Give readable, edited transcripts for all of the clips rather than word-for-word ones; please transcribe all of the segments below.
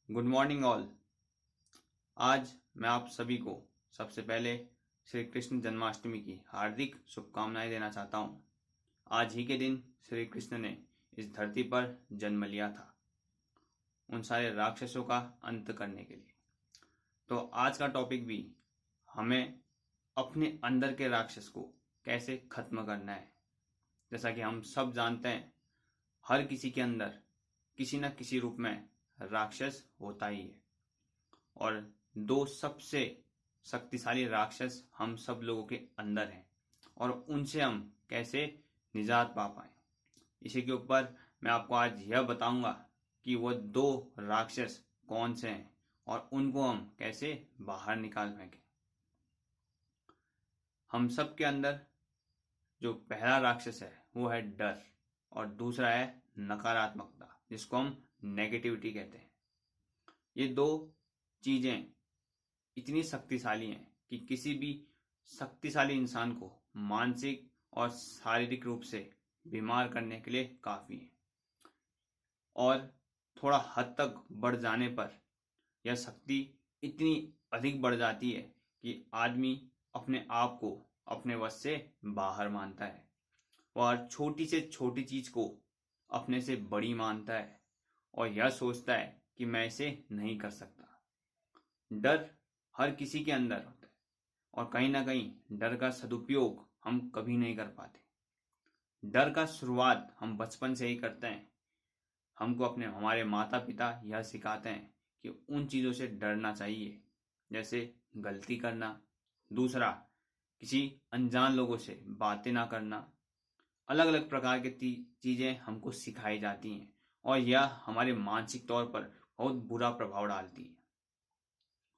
Good morning all. आज मैं आप सभी को सबसे पहले श्री कृष्ण जन्माष्टमी की हार्दिक शुभकामनाएं देना चाहता हूँ। आज ही के दिन श्री कृष्ण ने इस धरती पर जन्म लिया था उन सारे राक्षसों का अंत करने के लिए। तो आज का टॉपिक भी हमें अपने अंदर के राक्षस को कैसे खत्म करना है। जैसा कि हम सब जानते हैं, हर किसी के अंदर किसी न किसी रूप में राक्षस होता ही है, और दो सबसे शक्तिशाली राक्षस हम सब लोगों के अंदर हैं, और उनसे हम कैसे निजात पा पाए, इसी के ऊपर मैं आपको आज यह बताऊंगा कि वो दो राक्षस कौन से हैं और उनको हम कैसे बाहर निकाल फेंकें। हम सब के अंदर जो पहला राक्षस है वो है डर, और दूसरा है नकारात्मकता, जिसको हम नेगेटिविटी कहते हैं। ये दो चीजें इतनी शक्तिशाली हैं कि किसी भी शक्तिशाली इंसान को मानसिक और शारीरिक रूप से बीमार करने के लिए काफी है, और थोड़ा हद तक बढ़ जाने पर यह शक्ति इतनी अधिक बढ़ जाती है कि आदमी अपने आप को अपने वश से बाहर मानता है, और छोटी से छोटी चीज को अपने से बड़ी मानता है, और यह सोचता है कि मैं इसे नहीं कर सकता। डर हर किसी के अंदर होता है, और कहीं ना कहीं डर का सदुपयोग हम कभी नहीं कर पाते। डर का शुरुआत हम बचपन से ही करते हैं। हमको अपने हमारे माता पिता यह सिखाते हैं कि उन चीज़ों से डरना चाहिए, जैसे गलती करना, दूसरा किसी अनजान लोगों से बातें ना करना। अलग अलग प्रकार की चीज़ें हमको सिखाई जाती हैं, और यह हमारे मानसिक तौर पर बहुत बुरा प्रभाव डालती है।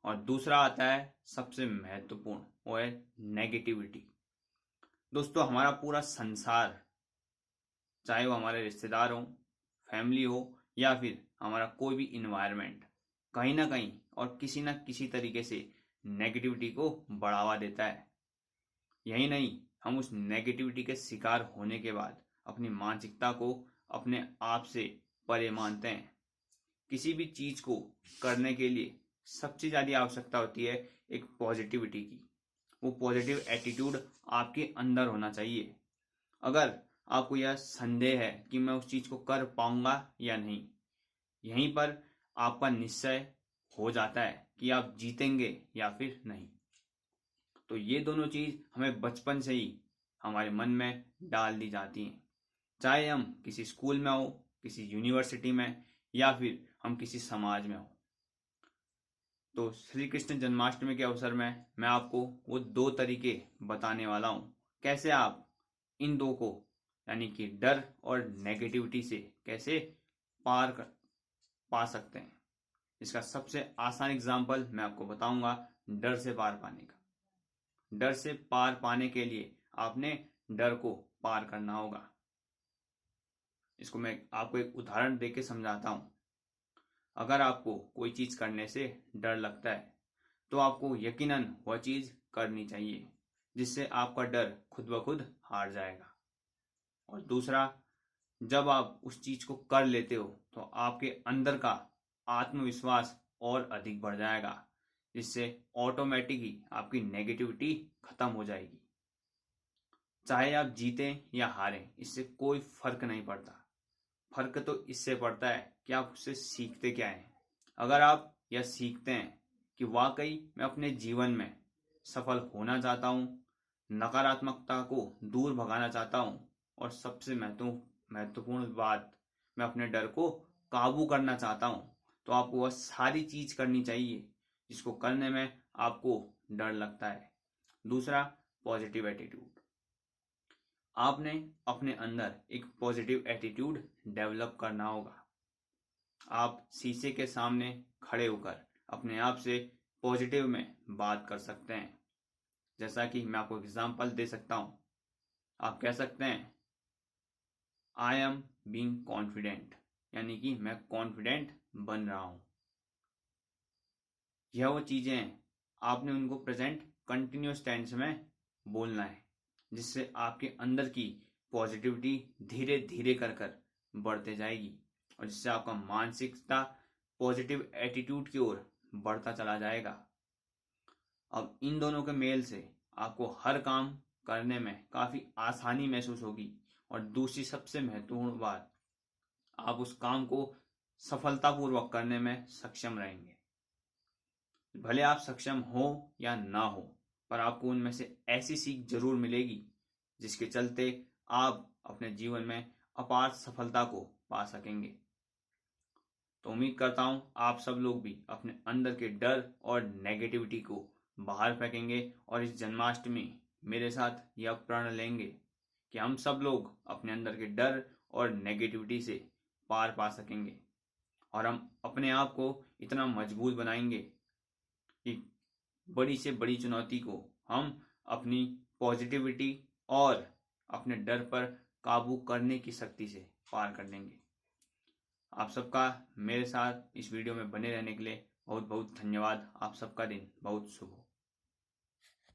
और दूसरा आता है सबसे महत्वपूर्ण, वो है नेगेटिविटी। दोस्तों, हमारा पूरा संसार, चाहे वो हमारे रिश्तेदार हो, फैमिली हो, या फिर हमारा कोई भी इन्वायरमेंट, कहीं ना कहीं और किसी न किसी तरीके से नेगेटिविटी को बढ़ावा देता है। यही नहीं, हम उस नेगेटिविटी के शिकार होने के बाद अपनी मानसिकता को अपने आप से परे मानते हैं। किसी भी चीज को करने के लिए सबसे ज्यादा आवश्यकता होती है एक पॉजिटिविटी की। वो पॉजिटिव एटीट्यूड आपके अंदर होना चाहिए। अगर आपको यह संदेह है कि मैं उस चीज को कर पाऊंगा या नहीं, यहीं पर आपका निश्चय हो जाता है कि आप जीतेंगे या फिर नहीं। तो ये दोनों चीज हमें बचपन से ही हमारे मन में डाल दी जाती हैं, चाहे हम किसी स्कूल में हो, किसी यूनिवर्सिटी में, या फिर हम किसी समाज में हो। तो श्री कृष्ण जन्माष्टमी के अवसर में मैं आपको वो दो तरीके बताने वाला हूँ, कैसे आप इन दो को, यानी कि डर और नेगेटिविटी से कैसे पा सकते हैं। इसका सबसे आसान एग्जाम्पल मैं आपको बताऊंगा डर से पार पाने का। डर से पार पाने के लिए आपने डर को पार करना होगा। इसको मैं आपको एक उदाहरण देके समझाता हूं। अगर आपको कोई चीज करने से डर लगता है, तो आपको यकीनन वह चीज करनी चाहिए, जिससे आपका डर खुद ब खुद हार जाएगा। और दूसरा, जब आप उस चीज को कर लेते हो तो आपके अंदर का आत्मविश्वास और अधिक बढ़ जाएगा, जिससे ऑटोमेटिक ही आपकी नेगेटिविटी खत्म हो जाएगी। चाहे आप जीतें या हारें, इससे कोई फर्क नहीं पड़ता। फर्क तो इससे पड़ता है कि आप उससे सीखते क्या हैं। अगर आप यह सीखते हैं कि वाकई मैं अपने जीवन में सफल होना चाहता हूँ, नकारात्मकता को दूर भगाना चाहता हूँ, और सबसे महत्वपूर्ण बात, मैं अपने डर को काबू करना चाहता हूँ, तो आपको वह सारी चीज करनी चाहिए जिसको करने में आपको डर लगता है। दूसरा, पॉजिटिव एटीट्यूड। आपने अपने अंदर एक पॉजिटिव एटीट्यूड डेवलप करना होगा। आप शीशे के सामने खड़े होकर अपने आप से पॉजिटिव में बात कर सकते हैं। जैसा कि मैं आपको एग्जांपल दे सकता हूं, आप कह सकते हैं आई एम बीइंग कॉन्फिडेंट, यानी कि मैं कॉन्फिडेंट बन रहा हूं। यह वो चीजें हैं, आपने उनको प्रेजेंट कंटिन्यूस टेंस में बोलना है, जिससे आपके अंदर की पॉजिटिविटी धीरे धीरे कर बढ़ते जाएगी, और जिससे आपका मानसिकता पॉजिटिव एटीट्यूड की ओर बढ़ता चला जाएगा। अब इन दोनों के मेल से आपको हर काम करने में काफी आसानी महसूस होगी। और दूसरी सबसे महत्वपूर्ण बात, आप उस काम को सफलतापूर्वक करने में सक्षम रहेंगे। भले आप सक्षम हो या ना हो, पर आपको उनमें से ऐसी सीख जरूर मिलेगी जिसके चलते आप अपने जीवन में अपार सफलता को पा सकेंगे। तो उम्मीद करता हूं आप सब लोग भी अपने अंदर के डर और नेगेटिविटी को बाहर फेंकेंगे और इस जन्माष्टमी मेरे साथ यह प्रण लेंगे कि हम सब लोग अपने अंदर के डर और नेगेटिविटी से पार पा सकेंगे और हम अपने आप को इतना मजबूत बनाएंगे कि बड़ी से बड़ी चुनौती को हम अपनी पॉजिटिविटी और अपने डर पर काबू करने की शक्ति से पार कर लेंगे। आप सबका मेरे साथ इस वीडियो में बने रहने के लिए बहुत बहुत धन्यवाद। आप सबका दिन बहुत शुभ हो।